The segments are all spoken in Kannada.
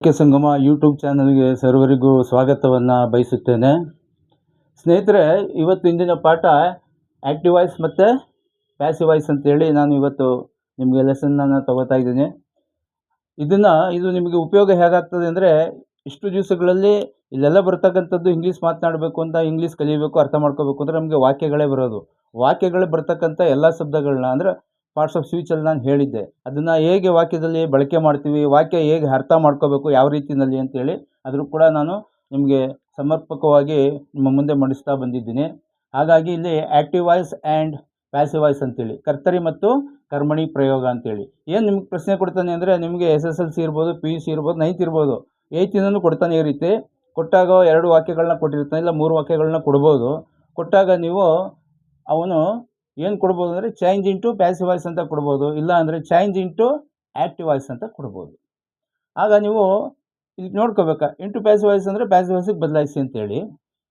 ಸಂಗಮ ಯೂಟ್ಯೂಬ್ ಚಾನಲ್ಗೆ ಸರ್ವರಿಗೂ ಸ್ವಾಗತವನ್ನು ಬಯಸುತ್ತೇನೆ. ಸ್ನೇಹಿತರೆ, ಇವತ್ತು ಇಂದಿನ ಪಾಠ ಆ್ಯಕ್ಟಿವ್ ವಾಯ್ಸ್ ಮತ್ತು ಪ್ಯಾಸಿವ್ ವಾಯ್ಸ್ ಅಂತೇಳಿ ನಾನು ಇವತ್ತು ನಿಮಗೆ ಲೆಸನ್ನನ್ನು ತಗೋತಾ ಇದ್ದೀನಿ. ಇದು ನಿಮಗೆ ಉಪಯೋಗ ಹೇಗಾಗ್ತದೆ ಅಂದರೆ, ಇಷ್ಟು ದಿವಸಗಳಲ್ಲಿ ಇಲ್ಲೆಲ್ಲ ಬರ್ತಕ್ಕಂಥದ್ದು ಇಂಗ್ಲೀಷ್ ಮಾತನಾಡಬೇಕು ಅಂತ, ಇಂಗ್ಲೀಷ್ ಕಲಿಯಬೇಕು, ಅರ್ಥ ಮಾಡ್ಕೋಬೇಕು ಅಂದರೆ ನಮಗೆ ವಾಕ್ಯಗಳೇ ಬರೋದು. ವಾಕ್ಯಗಳೇ ಬರ್ತಕ್ಕಂಥ ಎಲ್ಲ ಶಬ್ದಗಳನ್ನ ಅಂದರೆ ಪಾರ್ಟ್ಸ್ ಆಫ್ ಸ್ಪೀಚಲ್ಲಿ ನಾನು ಹೇಳಿದ್ದೆ. ಅದನ್ನು ಹೇಗೆ ವಾಕ್ಯದಲ್ಲಿ ಬಳಕೆ ಮಾಡ್ತೀವಿ, ವಾಕ್ಯ ಹೇಗೆ ಅರ್ಥ ಮಾಡ್ಕೋಬೇಕು, ಯಾವ ರೀತಿಯಲ್ಲಿ ಅಂತೇಳಿ ಅದರೂ ಕೂಡ ನಾನು ನಿಮಗೆ ಸಮರ್ಪಕವಾಗಿ ನಿಮ್ಮ ಮುಂದೆ ಮಂಡಿಸ್ತಾ ಬಂದಿದ್ದೀನಿ. ಹಾಗಾಗಿ ಇಲ್ಲಿ active voice and passive voice ಅಂತೇಳಿ, ಕರ್ತರಿ ಮತ್ತು ಕರ್ಮಣಿ ಪ್ರಯೋಗ ಅಂತೇಳಿ ಏನು ನಿಮ್ಗೆ ಪ್ರಶ್ನೆ ಕೊಡ್ತಾನೆ ಅಂದರೆ, ನಿಮಗೆ SSLC ಇರ್ಬೋದು, PUC ಇರ್ಬೋದು, 9th ಇರ್ಬೋದು, 8th ಕೊಡ್ತಾನೆ. ಈ ರೀತಿ ಕೊಟ್ಟಾಗ 2 ವಾಕ್ಯಗಳನ್ನ ಕೊಟ್ಟಿರ್ತಾನೆ, ಇಲ್ಲ 3 ವಾಕ್ಯಗಳನ್ನ ಕೊಡ್ಬೋದು. ಕೊಟ್ಟಾಗ ನೀವು ಅವನು ಏನು ಕೊಡ್ಬೋದು ಅಂದರೆ ಚೇಂಜ್ ಇಂಟು ಪ್ಯಾಸಿವ್ ವಾಯ್ಸ್ ಅಂತ ಕೊಡ್ಬೋದು, ಇಲ್ಲ ಅಂದರೆ ಚೇಂಜ್ ಇಂಟು ಆ್ಯಕ್ಟಿವ್ ವಾಯ್ಸ್ ಅಂತ ಕೊಡ್ಬೋದು. ಆಗ ನೀವು ಇಲ್ಲಿ ನೋಡ್ಕೋಬೇಕಾ, ಇಂಟು ಪ್ಯಾಸಿವ್ ವಾಯ್ಸ್ ಅಂದರೆ ಪ್ಯಾಸಿವ್ ವಾಯ್ಸಿಗೆ ಬದಲಾಯಿಸಿ ಅಂತೇಳಿ,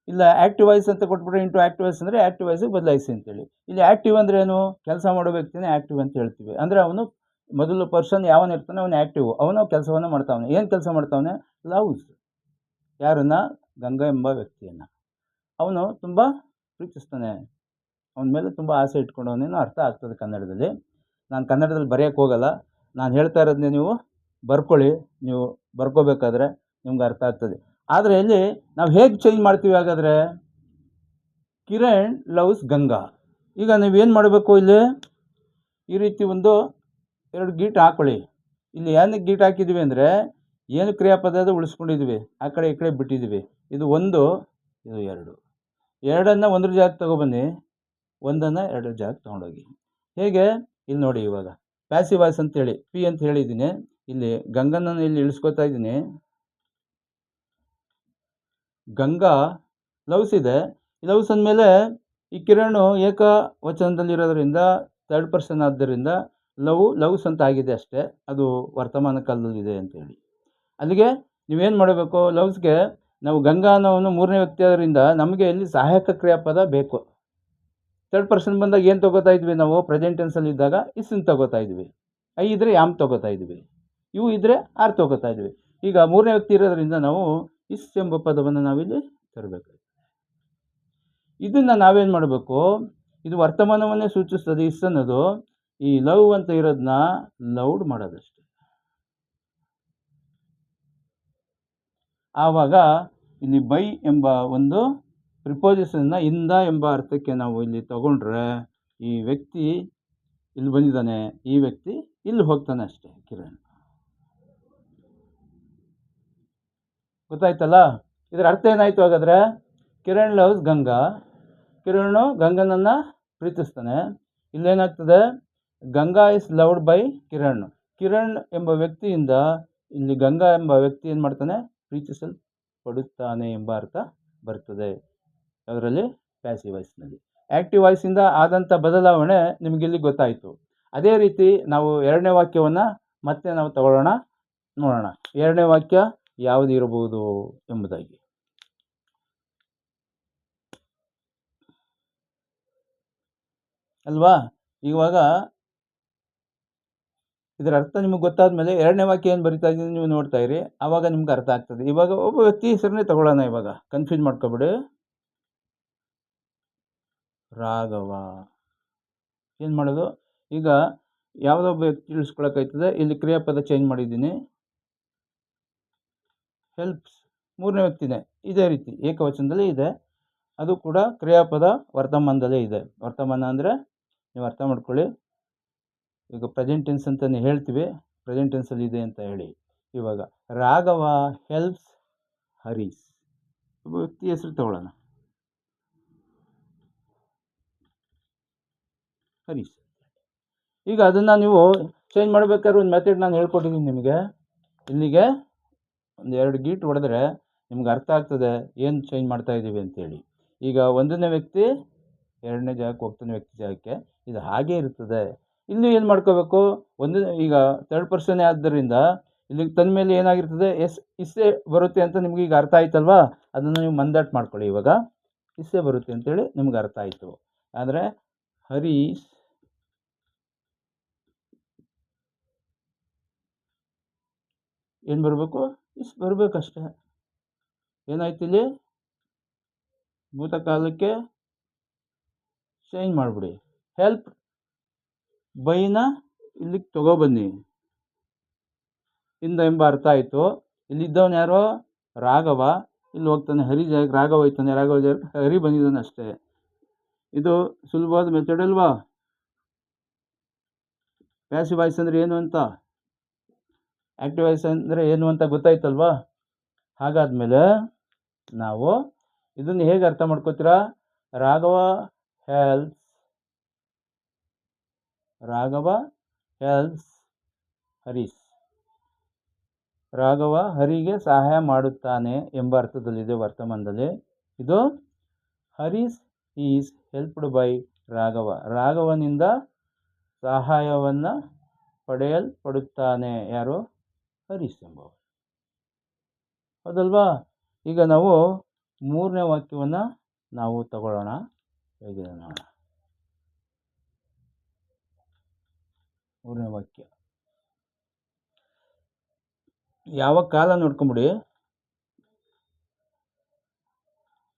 ಇಲ್ಲ ಆ್ಯಕ್ಟಿವ್ ವಾಯ್ಸ್ ಅಂತ ಕೊಟ್ಬಿಟ್ರೆ ಇಂಟು ಆ್ಯಕ್ಟಿವ್ ವಾಯ್ಸ್ ಅಂದರೆ ಆ್ಯಕ್ಟಿವ್ ವಾಯ್ಸಿಗೆ ಬದಲಾಯಿಸಿ ಅಂತೇಳಿ. ಇಲ್ಲಿ ಆ್ಯಕ್ಟಿವ್ ಅಂದರೆ ಏನು, ಕೆಲಸ ಮಾಡೋ ವ್ಯಕ್ತಿನೇ ಆ್ಯಕ್ಟಿವ್ ಅಂತ ಹೇಳ್ತೀವಿ. ಅಂದರೆ ಅವನು ಮೊದಲು ಪರ್ಸನ್ ಯಾವನಿರ್ತಾನೆ ಅವನು ಆ್ಯಕ್ಟಿವ್, ಅವನು ಕೆಲಸವನ್ನು ಮಾಡ್ತಾವನೆ. ಏನು ಕೆಲಸ ಮಾಡ್ತಾವನೆ? ಲವ್ಸ್ ಯಾರನ್ನು? ಗಂಗಾ ಎಂಬ ವ್ಯಕ್ತಿಯನ್ನು ಅವನು ತುಂಬ ಪ್ರೀತಿಸ್ತಾನೆ, ಅವನ ಮೇಲೆ ತುಂಬ ಆಸೆ ಇಟ್ಕೊಂಡವನೇನೋ ಅರ್ಥ ಆಗ್ತದೆ ಕನ್ನಡದಲ್ಲಿ. ನಾನು ಕನ್ನಡದಲ್ಲಿ ಬರೆಯೋಕ್ಕೆ ಹೋಗಲ್ಲ, ನಾನು ಹೇಳ್ತಾ ಇರೋದನ್ನೇ ನೀವು ಬರ್ಕೊಳ್ಳಿ. ನೀವು ಬರ್ಕೋಬೇಕಾದ್ರೆ ನಿಮ್ಗೆ ಅರ್ಥ ಆಗ್ತದೆ. ಆದರೆ ಇಲ್ಲಿ ನಾವು ಹೇಗೆ ಚೇಂಜ್ ಮಾಡ್ತೀವಿ ಹಾಗಾದರೆ? ಕಿರಣ್ ಲವ್ಸ್ ಗಂಗಾ. ಈಗ ನೀವೇನು ಮಾಡಬೇಕು, ಇಲ್ಲಿ ಈ ರೀತಿ 2 ಗೀಟ್ ಹಾಕ್ಕೊಳ್ಳಿ. ಇಲ್ಲಿ ಏನಕ್ಕೆ ಗೀಟ್ ಹಾಕಿದ್ದೀವಿ ಅಂದರೆ, ಏನು ಕ್ರಿಯಾಪದ ಉಳಿಸ್ಕೊಂಡಿದ್ವಿ, ಆ ಕಡೆ ಈ ಕಡೆ ಬಿಟ್ಟಿದ್ದೀವಿ. ಇದು 1, ಇದು 2. 2 1 ಜಾಗಕ್ಕೆ ತಗೊಬನ್ನಿ, 1 2 ಜಾಗಕ್ಕೆ ತೊಗೊಂಡೋಗಿ. ಹೇಗೆ? ಇಲ್ಲಿ ನೋಡಿ, ಇವಾಗ ಪ್ಯಾಸಿವ್ ವಾಯ್ಸ್ ಅಂತೇಳಿ ಪಿ ಅಂತ ಹೇಳಿದ್ದೀನಿ. ಇಲ್ಲಿ ಗಂಗನನ್ನು ಇಲ್ಲಿ ಇಳಿಸ್ಕೊತಾ ಇದ್ದೀನಿ. ಗಂಗಾ ಲವ್ಸ್ ಇದೆ. ಲವ್ಸ್ ಅಂದಮೇಲೆ ಈ ಕಿರಣ್ ಏಕವಚನದಲ್ಲಿರೋದ್ರಿಂದ 3rd ಪರ್ಸನ್ ಆದ್ದರಿಂದ ಲವ್ಸ್ ಅಂತ ಆಗಿದೆ ಅಷ್ಟೇ, ಅದು ವರ್ತಮಾನ ಕಾಲದಲ್ಲಿದೆ ಅಂತೇಳಿ. ಅಲ್ಲಿಗೆ ನೀವೇನು ಮಾಡಬೇಕು, ಲವ್ಸ್ಗೆ ನಾವು ಗಂಗಾ ಅನ್ನೋವನು 3ನೇ ವ್ಯಕ್ತಿ ಆದ್ದರಿಂದ ನಮಗೆ ಇಲ್ಲಿ ಸಹಾಯಕ ಕ್ರಿಯಾಪದ ಬೇಕು. 3rd ಪರ್ಸನ್ ಬಂದಾಗ ಏನು ತೊಗೋತಾ ಇದ್ವಿ ನಾವು? ಪ್ರೆಸೆಂಟ್ ಟೆನ್ಸಲ್ಲಿ ಇದ್ದಾಗ ಇಸ್ಸನ್ನು ತೊಗೋತಾ ಇದ್ವಿ, ಐ ಇದ್ದರೆ ಯಾಮ್ ತೊಗೋತಾ ಇದ್ವಿ, ಇವು ಇದ್ದರೆ ಆರ್ ತೊಗೋತಾ ಇದ್ವಿ. ಈಗ 3ನೇ ವ್ಯಕ್ತಿ ಇರೋದ್ರಿಂದ ನಾವು ಇಸ್ ಎಂಬ ಪದವನ್ನು ನಾವಿಲ್ಲಿ ತರಬೇಕು. ಇದನ್ನು ನಾವೇನು ಮಾಡಬೇಕು, ಇದು ವರ್ತಮಾನವನ್ನೇ ಸೂಚಿಸ್ತದೆ ಇಸ್ ಅನ್ನೋದು. ಈ ಲವ್ ಅಂತ ಇರೋದನ್ನ ಲೌಡ್ ಮಾಡೋದಷ್ಟೆ. ಆವಾಗ ಇಲ್ಲಿ ಬೈ ಎಂಬ ಒಂದು ಪ್ರಿಪೋಸಿಷನ್ನ ಇಂದ ಎಂಬ ಅರ್ಥಕ್ಕೆ ನಾವು ಇಲ್ಲಿ ತಗೊಂಡ್ರೆ, ಈ ವ್ಯಕ್ತಿ ಇಲ್ಲಿ ಬಂದಿದ್ದಾನೆ, ಈ ವ್ಯಕ್ತಿ ಇಲ್ಲಿ ಹೋಗ್ತಾನೆ ಅಷ್ಟೇ. ಕಿರಣ್ ಗೊತ್ತಾಯ್ತಲ್ಲ? ಇದರ ಅರ್ಥ ಏನಾಯಿತು ಹಾಗಾದರೆ? ಕಿರಣ್ ಲವ್ಸ್ ಗಂಗಾ, ಕಿರಣ್ ಗಂಗನನ್ನು ಪ್ರೀತಿಸ್ತಾನೆ. ಇಲ್ಲೇನಾಗ್ತದೆ? Ganga is loved by Kiran. Kiran ಎಂಬ ವ್ಯಕ್ತಿಯಿಂದ ಇಲ್ಲಿ ಗಂಗಾ ಎಂಬ ವ್ಯಕ್ತಿ ಏನು ಮಾಡ್ತಾನೆ? ಪ್ರೀತಿಸಲ್ಪಡುತ್ತಾನೆ ಎಂಬ ಅರ್ಥ ಬರ್ತದೆ. ಅದರಲ್ಲಿ ಪ್ಯಾಸಿವ್ ವಾಯ್ಸ್ನಲ್ಲಿ. ಆ್ಯಕ್ಟಿವ್ ವಾಯ್ಸಿಂದ ಆದಂಥ ಬದಲಾವಣೆ ನಿಮಗಿಲ್ಲಿ ಗೊತ್ತಾಯಿತು. ಅದೇ ರೀತಿ ನಾವು 2ನೇ ವಾಕ್ಯವನ್ನು ಮತ್ತೆ ನಾವು ತಗೊಳ್ಳೋಣ, ನೋಡೋಣ 2ನೇ ವಾಕ್ಯ ಯಾವುದು ಇರಬಹುದು ಎಂಬುದಾಗಿ. ಅಲ್ವಾ? ಇವಾಗ ಇದರ ಅರ್ಥ ನಿಮಗೆ ಗೊತ್ತಾದ ಮೇಲೆ 2ನೇ ವಾಕ್ಯ ಏನು ಬರಿತಾ ಇದ್ದೀನಿ ನೀವು ನೋಡ್ತಾ ಇರಿ, ಆವಾಗ ನಿಮ್ಗೆ ಅರ್ಥ ಆಗ್ತದೆ. ಇವಾಗ ಒಬ್ಬ ವ್ಯಕ್ತಿ ಹೆಸರನ್ನೇ ತಗೊಳ್ಳೋಣ, ಇವಾಗ ಕನ್ಫ್ಯೂಸ್ ಮಾಡ್ಕೊಬಿಡಿ. ರಾಘವ. ಏನು ಮಾಡೋದು ಈಗ? ಯಾವುದೋ ಒಬ್ಬ ವ್ಯಕ್ತಿ ತಿಳಿಸ್ಕೊಳಕ್ಕಾಯ್ತದೆ. ಇಲ್ಲಿ ಕ್ರಿಯಾಪದ ಚೇಂಜ್ ಮಾಡಿದ್ದೀನಿ, ಹೆಲ್ಪ್ಸ್ 3ನೇ ವ್ಯಕ್ತಿನೇ. ಇದೇ ರೀತಿ ಏಕವಚನದಲ್ಲೇ ಇದೆ, ಅದು ಕೂಡ ಕ್ರಿಯಾಪದ ವರ್ತಮಾನದಲ್ಲೇ ಇದೆ. ವರ್ತಮಾನ ಅಂದರೆ ನೀವು ಅರ್ಥ ಮಾಡ್ಕೊಳ್ಳಿ, ಈಗ ಪ್ರೆಸೆಂಟ್ ಟೆನ್ಸ್ ಅಂತಲೇ ಹೇಳ್ತೀವಿ, ಪ್ರೆಸೆಂಟ್ ಟೆನ್ಸಲ್ಲಿ ಇದೆ ಅಂತ ಹೇಳಿ. ಇವಾಗ ರಾಘವ ಹೆಲ್ಪ್ಸ್ ಹರೀಶ್. ಒಬ್ಬ ವ್ಯಕ್ತಿ ಹೆಸರು ತಗೊಳ್ಳೋಣ, ಹರೀಶ್. ಈಗ ಅದನ್ನು ನೀವು ಚೇಂಜ್ ಮಾಡಬೇಕಾದ್ರೆ ಒಂದು ಮೆಥಡ್ ನಾನು ಹೇಳ್ಕೊಟ್ಟಿದ್ದೀನಿ ನಿಮಗೆ. ಇಲ್ಲಿಗೆ 2 ಗೀಟ್ ಹೊಡೆದ್ರೆ ನಿಮ್ಗೆ ಅರ್ಥ ಆಗ್ತದೆ ಏನು ಚೇಂಜ್ ಮಾಡ್ತಾ ಇದ್ದೀವಿ ಅಂತೇಳಿ. ಈಗ 1ನೇ ವ್ಯಕ್ತಿ 2ನೇ ಜಾಗಕ್ಕೆ ಹೋಗ್ತಾನೆ, ವ್ಯಕ್ತಿ ಜಾಗಕ್ಕೆ. ಇದು ಹಾಗೇ ಇರ್ತದೆ. ಇಲ್ಲಿ ಏನು ಮಾಡ್ಕೋಬೇಕು, ಈಗ 3rd ಪರ್ಸನ್ನೇ ಆದ್ದರಿಂದ ಇಲ್ಲಿಗೆ ತಂದ ಮೇಲೆ ಏನಾಗಿರ್ತದೆ? ಇಸ್ಸೇ ಬರುತ್ತೆ ಅಂತ ನಿಮ್ಗೆ ಈಗ ಅರ್ಥ ಆಯ್ತಲ್ವಾ? ಅದನ್ನು ನೀವು ಮಂದಾಟ್ ಮಾಡ್ಕೊಳ್ಳಿ. ಇವಾಗ ಇಸ್ಸೇ ಬರುತ್ತೆ ಅಂತೇಳಿ ನಿಮ್ಗೆ ಅರ್ಥ ಆಯಿತು. ಆದರೆ ಹರೀಶ್ ಏನು ಬರಬೇಕು? ಇಷ್ಟು ಬರಬೇಕಷ್ಟೆ. ಏನಾಯ್ತು ಇಲ್ಲಿ? ಭೂತಕಾಲಕ್ಕೆ ಚೇಂಜ್ ಮಾಡಿಬಿಡಿ. ಹೆಲ್ಪ್ ಬೈನ ಇಲ್ಲಿಗೆ ತಗೊಬನ್ನಿ. ಇಂದ ಎಂಬ ಅರ್ಥ ಆಯಿತು. ಇಲ್ಲಿದ್ದವನು ಯಾರೋ? ರಾಘವ. ಇಲ್ಲಿ ಹೋಗ್ತಾನೆ ಹರಿ ಜಾಗಕ್ಕೆ, ರಾಘವ ಹೋಯ್ತಾನೆ, ರಾಘವ ಜಾಗಕ್ಕೆ ಹರಿ ಬಂದಿದ್ದಾನೆ ಅಷ್ಟೇ. ಇದು ಸುಲಭವಾದ ಮೆಥಡ್ ಅಲ್ವಾ? ಪ್ಯಾಸಿವ್ ವಾಯ್ಸ್ ಅಂದರೆ ಏನು ಅಂತ, ಆ್ಯಕ್ಟಿವ್ ವಾಯ್ಸ್ ಅಂದರೆ ಏನು ಅಂತ ಗೊತ್ತಾಯ್ತಲ್ವಾ? ಹಾಗಾದ್ಮೇಲೆ ನಾವು ಇದನ್ನು ಹೇಗೆ ಅರ್ಥ ಮಾಡ್ಕೋತೀರಾ? ರಾಘವ ಹೆಲ್ಪ್ಸ್ ಹರೀಶ್. ರಾಘವ ಹರಿಗೆ ಸಹಾಯ ಮಾಡುತ್ತಾನೆ ಎಂಬ ಅರ್ಥದಲ್ಲಿದೆ ವರ್ತಮಾನದಲ್ಲಿ. ಇದು Harish is helped by Raghava. ರಾಘವನಿಂದ ಸಹಾಯವನ್ನು ಪಡೆಯಲ್ಪಡುತ್ತಾನೆ ಯಾರು? ಹರೀಶ್ ಎಂಬವ. ಹೌದಲ್ವಾ? ಈಗ ನಾವು ಮೂರನೇ ವಾಕ್ಯವನ್ನು ನಾವು ತಗೊಳ್ಳೋಣ. ಹೇಗಿದೆ ನೋಡೋಣ. ಮೂರನೇ ವಾಕ್ಯ ಯಾವ ಕಾಲ ನೋಡ್ಕೊಂಬಿಡಿ.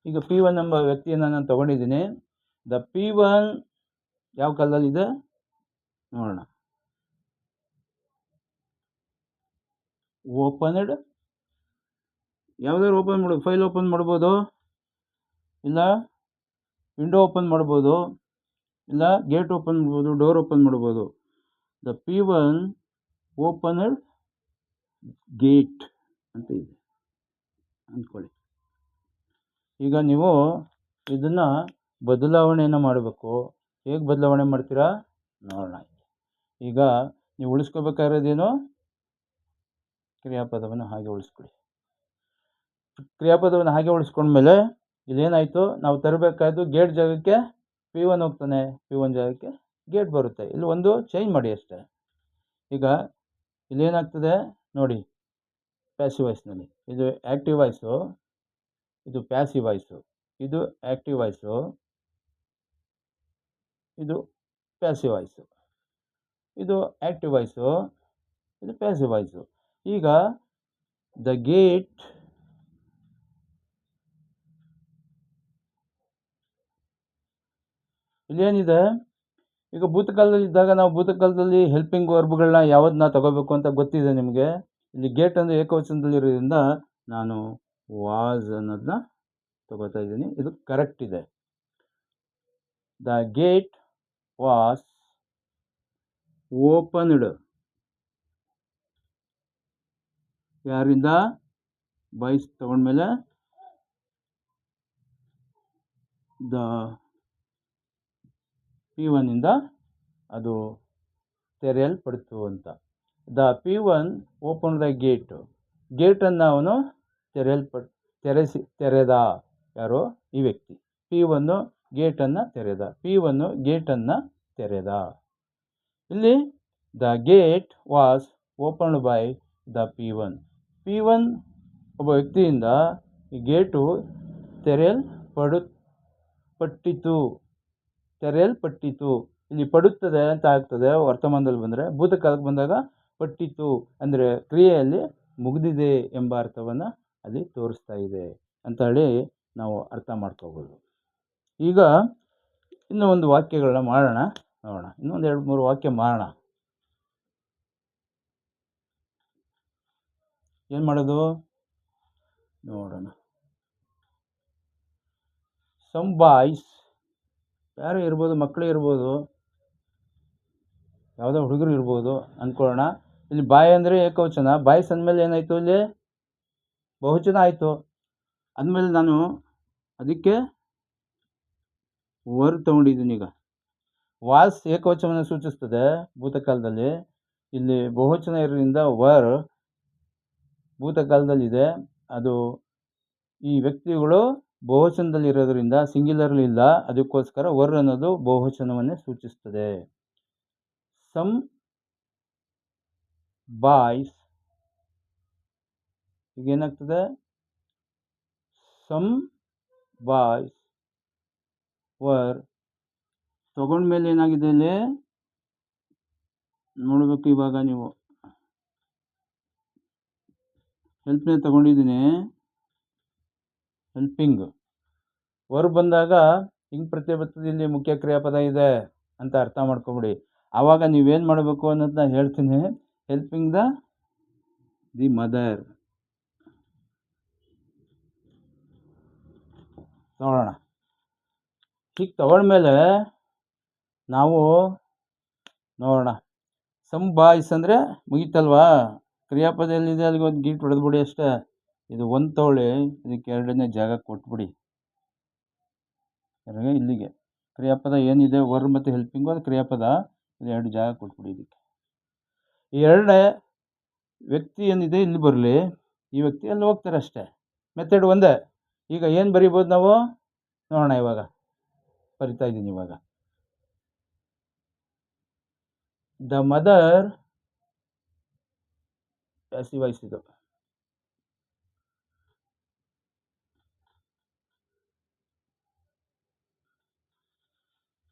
ಈಗ P1 ಎಂಬ ವ್ಯಕ್ತಿಯನ್ನು ನಾನು ತಗೊಂಡಿದ್ದೀನಿ. ದ P1 ಯಾವ ಕಾಲದಲ್ಲಿದೆ ನೋಡೋಣ. ಓಪನ್ಡ್, ಯಾವುದಾದ್ರು ಓಪನ್ ಮಾಡ್ಬೋದು. ಫೈಲ್ ಓಪನ್ ಮಾಡ್ಬೋದು, ಇಲ್ಲ ವಿಂಡೋ ಓಪನ್ ಮಾಡ್ಬೋದು, ಇಲ್ಲ ಗೇಟ್ ಓಪನ್ ಮಾಡ್ಬೋದು, ಡೋರ್ ಓಪನ್ ಮಾಡ್ಬೋದು. ದ P1 ಓಪನ್ಡ್ ಗೇಟ್ ಅಂತ ಇದೆ ಅಂದ್ಕೊಳ್ಳಿ. ಈಗ ನೀವು ಇದನ್ನು ಬದಲಾವಣೆಯನ್ನು ಮಾಡಬೇಕು. ಹೇಗೆ ಬದಲಾವಣೆ ಮಾಡ್ತೀರಾ ನೋಡೋಣ. ಈಗ ನೀವು ಉಳಿಸ್ಕೋಬೇಕಾಗಿರೋದೇನು? ಕ್ರಿಯಾಪದವನ್ನು ಹಾಗೆ ಉಳಿಸ್ಕೊಳ್ಳಿ. ಕ್ರಿಯಾಪದವನ್ನು ಹಾಗೆ ಉಳಿಸ್ಕೊಂಡ್ಮೇಲೆ ಇಲ್ಲೇನಾಯಿತು? ನಾವು ತರಬೇಕಾದ್ದು ಗೇಟ್ ಜಾಗಕ್ಕೆ P1 ಹೋಗ್ತಾನೆ, P1 ಜಾಗಕ್ಕೆ ಗೇಟ್ ಬರುತ್ತೆ. ಇಲ್ಲಿ ಒಂದು ಚೇಂಜ್ ಮಾಡಿ ಅಷ್ಟೇ. ಈಗ ಇಲ್ಲೇನಾಗ್ತದೆ ನೋಡಿ, ಪ್ಯಾಸಿವ್ ವಾಯ್ಸ್ನಲ್ಲಿ ಇದು ಆ್ಯಕ್ಟಿವ್ ವಾಯ್ಸು, ಇದು ಪ್ಯಾಸಿವ್ ವಾಯ್ಸು, ಇದು ಆ್ಯಕ್ಟಿವ್ ವಾಯ್ಸು, ಇದು ಪ್ಯಾಸಿವ್ ವಾಯ್ಸು, ಇದು ಆ್ಯಕ್ಟಿವ್ ವಾಯ್ಸು, ಇದು ಪ್ಯಾಸಿವ್ ವಾಯ್ಸು. ಈಗ ದ ಗೇಟ್ ಇಲ್ಲೇನಿದೆ? ಈಗ ಭೂತಕಾಲದಲ್ಲಿ ಇದ್ದಾಗ ನಾವು ಭೂತಕಾಲದಲ್ಲಿ ಹೆಲ್ಪಿಂಗ್ ವರ್ಬ್ಗಳನ್ನ ಯಾವ್ದನ್ನ ತಗೋಬೇಕು ಅಂತ ಗೊತ್ತಿದೆ ನಿಮಗೆ. ಇಲ್ಲಿ ಗೇಟ್ ಅಂದರೆ ಏಕವಚನದಲ್ಲಿರೋದ್ರಿಂದ ನಾನು ವಾಸ್ ಅನ್ನೋದನ್ನ ತಗೋತಾ ಇದ್ದೀನಿ. ಇದು ಕರೆಕ್ಟ್ ಇದೆ. ದ ಗೇಟ್ ವಾಸ್ ಓಪನ್ಡ್ ಯಾರಿಂದ? ಬಾಯ್ಸ್ ತಗೊಂಡ್ಮೇಲೆ ದ P1 ಇಂದ ಅದು ತೆರೆಯಲ್ಪಡ್ತು ಅಂತ. The P1 open the gate. ಗೇಟನ್ನು ಅವನು ತೆರೆದ ಯಾರೋ? ಈ ವ್ಯಕ್ತಿ. P1 ಗೇಟನ್ನು ತೆರೆದ. P1 ಗೇಟನ್ನು ತೆರೆದ. ಇಲ್ಲಿ the gate was opened by the P1. P1 ಒಬ್ಬ ವ್ಯಕ್ತಿಯಿಂದ ಈ ಗೇಟು ತೆರೆಯಲ್ಪಟ್ಟಿತು. ಇಲ್ಲಿ ಪಡುತ್ತದೆ ಅಂತ ಆಗ್ತದೆ ವರ್ತಮಾನದಲ್ಲಿ ಬಂದರೆ. ಭೂತಕಾಲಕ್ಕೆ ಬಂದಾಗ ಪಟ್ಟಿತು ಅಂದರೆ ಕ್ರಿಯೆಯಲ್ಲಿ ಮುಗಿದಿದೆ ಎಂಬ ಅರ್ಥವನ್ನು ಅಲ್ಲಿ ತೋರಿಸ್ತಾ ಇದೆ ಅಂತ ಹೇಳಿ ನಾವು ಅರ್ಥ ಮಾಡ್ಕೋಬೋದು. ಈಗ ಇನ್ನೂ ಒಂದು ವಾಕ್ಯಗಳನ್ನ ಮಾಡೋಣ, ನೋಡೋಣ. ಇನ್ನೊಂದು 2-3 ವಾಕ್ಯ ಮಾಡೋಣ. ಏನು ಮಾಡೋದು ನೋಡೋಣ. ಸಮ್ ಬಾಯ್ಸ್, ಯಾರು ಇರ್ಬೋದು, ಮಕ್ಕಳೇ ಇರ್ಬೋದು, ಯಾವುದೋ ಹುಡುಗರು ಇರ್ಬೋದು ಅಂದ್ಕೊಳ್ಳೋಣ. ಇಲ್ಲಿ ಬಾಯ್ ಅಂದರೆ ಏಕವಚನ, ಬಾಯ್ಸ್ ಅಂದಮೇಲೆ ಏನಾಯಿತು? ಇಲ್ಲಿ ಬಹುವಚನ ಆಯಿತು. ಅಂದಮೇಲೆ ನಾನು ಅದಕ್ಕೆ ವರ್ ತಗೊಂಡಿದ್ದೀನಿ. ಈಗ ವಾಸ್ ಏಕವಚನವನ್ನು ಸೂಚಿಸ್ತದೆ ಭೂತಕಾಲದಲ್ಲಿ. ಇಲ್ಲಿ ಬಹುವಚನ ಇರೋದ್ರಿಂದ ವರ್ ಭೂತಕಾಲದಲ್ಲಿದೆ. ಅದು ಈ ವ್ಯಕ್ತಿಗಳು ಬಹುವಚನದಲ್ಲಿ ಇರೋದ್ರಿಂದ ಸಿಂಗ್ಯುಲರ್ಲಿ ಇಲ್ಲ, ಅದಕ್ಕೋಸ್ಕರ ವರ್ ಅನ್ನೋದು ಬಹುವಚನವನ್ನೇ ಸೂಚಿಸ್ತದೆ. ಸಮ್ ಬಾಯ್ಸ್, ಈಗೇನಾಗ್ತದೆ? ಸಮ್ ಬಾಯ್ಸ್ ವರ್ ತಗೊಂಡ್ಮೇಲೆ ಏನಾಗಿದೆ ಇಲ್ಲಿ ನೋಡಬೇಕು. ಇವಾಗ ನೀವು ಹೆಲ್ಪ್ನೇ ತಗೊಂಡಿದ್ದೀನಿ. ಹೆಲ್ಪಿಂಗ್ ವರ್ಬ್ ಬಂದಾಗ ಹಿಂಗೆ ಪ್ರತ್ಯಯ ಬರ್ತದೆ, ಇಲ್ಲಿ ಮುಖ್ಯ ಕ್ರಿಯಾಪದ ಇದೆ ಅಂತ ಅರ್ಥ ಮಾಡ್ಕೊಬಿಡಿ. ಆವಾಗ ನೀವೇನು ಮಾಡಬೇಕು ಅನ್ನೋದನ್ನ ಹೇಳ್ತೀನಿ. ಹೆಲ್ಪಿಂಗ್ ದಿ ಮದರ್ ತಗೊಳ್ಳೋಣ. ಹೀಗೆ ತಗೊಂಡ್ಮೇಲೆ ನಾವು ನೋಡೋಣ. ಸಮ್ ಬಾಯ್ಸ್ ಅಂದರೆ ಮುಗೀತಲ್ವಾ, ಕ್ರಿಯಾಪದ ಎಲ್ಲಿದೆ ಅಲ್ಲಿಗೆ ಒಂದು ಗೀಟ್ ಹೊಡೆದ್ಬಿಡಿ ಅಷ್ಟೇ. ಇದು ಒಂದು ತಗೊಳ್ಳಿ, ಇದಕ್ಕೆ ಎರಡನೇ ಜಾಗ ಕೊಟ್ಬಿಡಿ. ಇಲ್ಲಿಗೆ ಕ್ರಿಯಾಪದ ಏನಿದೆ ವರ್ಬ್ ಮತ್ತು ಹೆಲ್ಪಿಂಗು ಅದು ಕ್ರಿಯಾಪದ, ಇದು ಎರಡು ಜಾಗ ಕೊಟ್ಬಿಡಿ. ಇದಕ್ಕೆ ಈ ಎರಡನೇ ವ್ಯಕ್ತಿ ಏನಿದೆ ಇಲ್ಲಿ ಬರಲಿ, ಈ ವ್ಯಕ್ತಿ ಅಲ್ಲಿ ಹೋಗ್ತಾರೆ ಅಷ್ಟೇ. ಮೆಥಡ್ ಒಂದೇ. ಈಗ ಏನು ಬರಿಬೋದು ನಾವು ನೋಡೋಣ. ಇವಾಗ ಬರಿತಾ ಇದ್ದೀನಿ. ಇವಾಗ ದ ಮದರ್ ಪ್ಯಾಸಿವ್ ವಾಯ್ಸ್ ಇದು.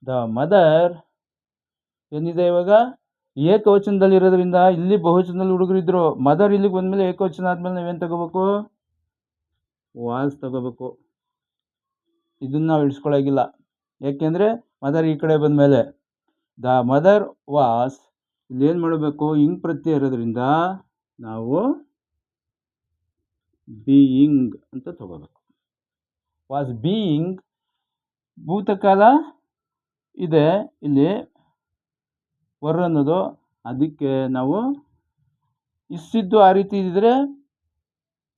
ದ ಮದರ್ ಏನಿದೆ ಇವಾಗ ಏಕವಚನದಲ್ಲಿರೋದ್ರಿಂದ ಇಲ್ಲಿ ಬಹುವಚನದಲ್ಲಿ ಹುಡುಗರಿದ್ರು. ಮದರ್ ಇಲ್ಲಿಗೆ ಬಂದಮೇಲೆ ಏಕವಚನ ಆದಮೇಲೆ ನಾವೇನು ತಗೋಬೇಕು? ವಾಸ್ ತಗೋಬೇಕು. ಇದನ್ನ ನಾವು ಇಳಿಸ್ಕೊಳಗಿಲ್ಲ, ಯಾಕೆಂದರೆ ಮದರ್ ಈ ಕಡೆ ಬಂದಮೇಲೆ. ದ ಮದರ್ ವಾಸ್ ಇಲ್ಲೇನು ಮಾಡಬೇಕು? ಇಂಗ್ ಪ್ರತ್ಯಯ ಇರೋದ್ರಿಂದ ನಾವು ಬೀಯಿಂಗ್ ಅಂತ ತಗೋಬೇಕು. ವಾಸ್ ಬೀಯಿಂಗ್ ಭೂತಕಾಲ ಇದೆ ಇಲ್ಲಿ ವರ್ ಅನ್ನೋದು, ಅದಕ್ಕೆ ನಾವು ಇಷ್ಟಿದ್ದು ಆ ರೀತಿ ಇದ್ದರೆ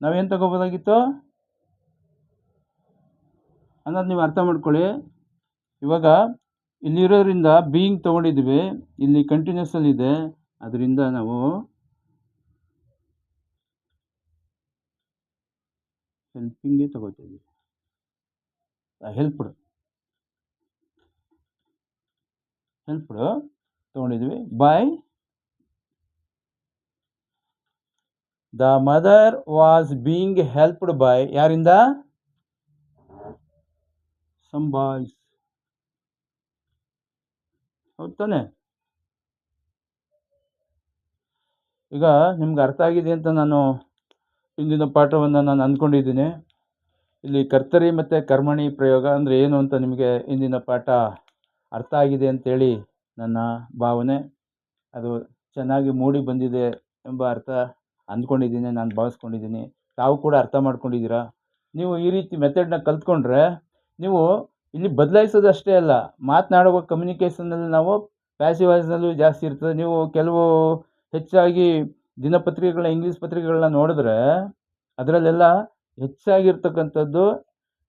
ನಾವೇನು ತಗೋಬೋದಾಗಿತ್ತು ಅನ್ನೋದು ನೀವು ಅರ್ಥ ಮಾಡ್ಕೊಳ್ಳಿ. ಇವಾಗ ಇಲ್ಲಿರೋದ್ರಿಂದ ಬೀಯಿಂಗ್ ತೊಗೊಂಡಿದ್ವಿ, ಇಲ್ಲಿ ಕಂಟಿನ್ಯೂಸ್ ಅಲ್ಲಿ ಇದೆ, ಅದರಿಂದ ನಾವು ಹೆಲ್ಪಿಂಗೇ ತಗೋತೀವಿ. ಹೆಲ್ಪ್ಡ್ ತೊಗೊಂಡಿದ್ವಿ. By the mother was being helped by ಯಾರಿಂದ? Some boys. ಹೌದು ತಾನೆ? ಈಗ ನಿಮ್ಗೆ ಅರ್ಥ ಆಗಿದೆ ಅಂತ ನಾನು ಇಂದಿನ ಪಾಠವನ್ನು ನಾನು ಅಂದ್ಕೊಂಡಿದ್ದೀನಿ. ಇಲ್ಲಿ ಕರ್ತರಿ ಮತ್ತು ಕರ್ಮಣಿ ಪ್ರಯೋಗ ಅಂದರೆ ಏನು ಅಂತ ನಿಮಗೆ ಇಂದಿನ ಪಾಠ ಅರ್ಥ ಆಗಿದೆ ಅಂತೇಳಿ ನನ್ನ ಭಾವನೆ. ಅದು ಚೆನ್ನಾಗಿ ಮೂಡಿ ಬಂದಿದೆ ಎಂಬ ಅರ್ಥ ಅಂದ್ಕೊಂಡಿದ್ದೀನಿ, ನಾನು ಭಾವಿಸ್ಕೊಂಡಿದ್ದೀನಿ. ತಾವು ಕೂಡ ಅರ್ಥ ಮಾಡ್ಕೊಂಡಿದ್ದೀರಾ. ನೀವು ಈ ರೀತಿ ಮೆಥಡ್ನ ಕಲ್ತ್ಕೊಂಡ್ರೆ ನೀವು ಇಲ್ಲಿ ಬದಲಾಯಿಸೋದು ಅಷ್ಟೇ ಅಲ್ಲ, ಮಾತನಾಡುವ ಕಮ್ಯುನಿಕೇಷನಲ್ಲಿ ನಾವು ಪ್ಯಾಸಿವ್ ವಾಯ್ಸ್ನಲ್ಲೂ ಜಾಸ್ತಿ ಇರ್ತದೆ. ನೀವು ಕೆಲವು ಹೆಚ್ಚಾಗಿ ದಿನಪತ್ರಿಕೆಗಳನ್ನ, ಇಂಗ್ಲೀಷ್ ಪತ್ರಿಕೆಗಳನ್ನ ನೋಡಿದ್ರೆ ಅದರಲ್ಲೆಲ್ಲ ಹೆಚ್ಚಾಗಿರ್ತಕ್ಕಂಥದ್ದು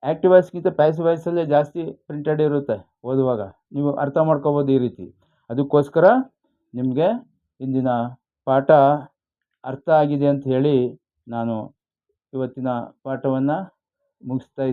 ಆ್ಯಕ್ಟಿವ್ ವಾಯ್ಸ್ಗಿಂತ ಪ್ಯಾಸಿವ್ ವಾಯ್ಸಲ್ಲೇ ಜಾಸ್ತಿ ಪ್ರಿಂಟೆಡ್ ಇರುತ್ತೆ. ಓದುವಾಗ ನೀವು ಅರ್ಥ ಮಾಡ್ಕೋಬೋದು ಈ ರೀತಿ. ಅದಕ್ಕೋಸ್ಕರ ನಿಮಗೆ ಇಂದಿನ ಪಾಠ ಅರ್ಥ ಆಗಿದೆ ಅಂತ ಹೇಳಿ ನಾನು ಇವತ್ತಿನ ಪಾಠವನ್ನು ಮುಗಿಸ್ತಾ ಇದ್ದೀನಿ.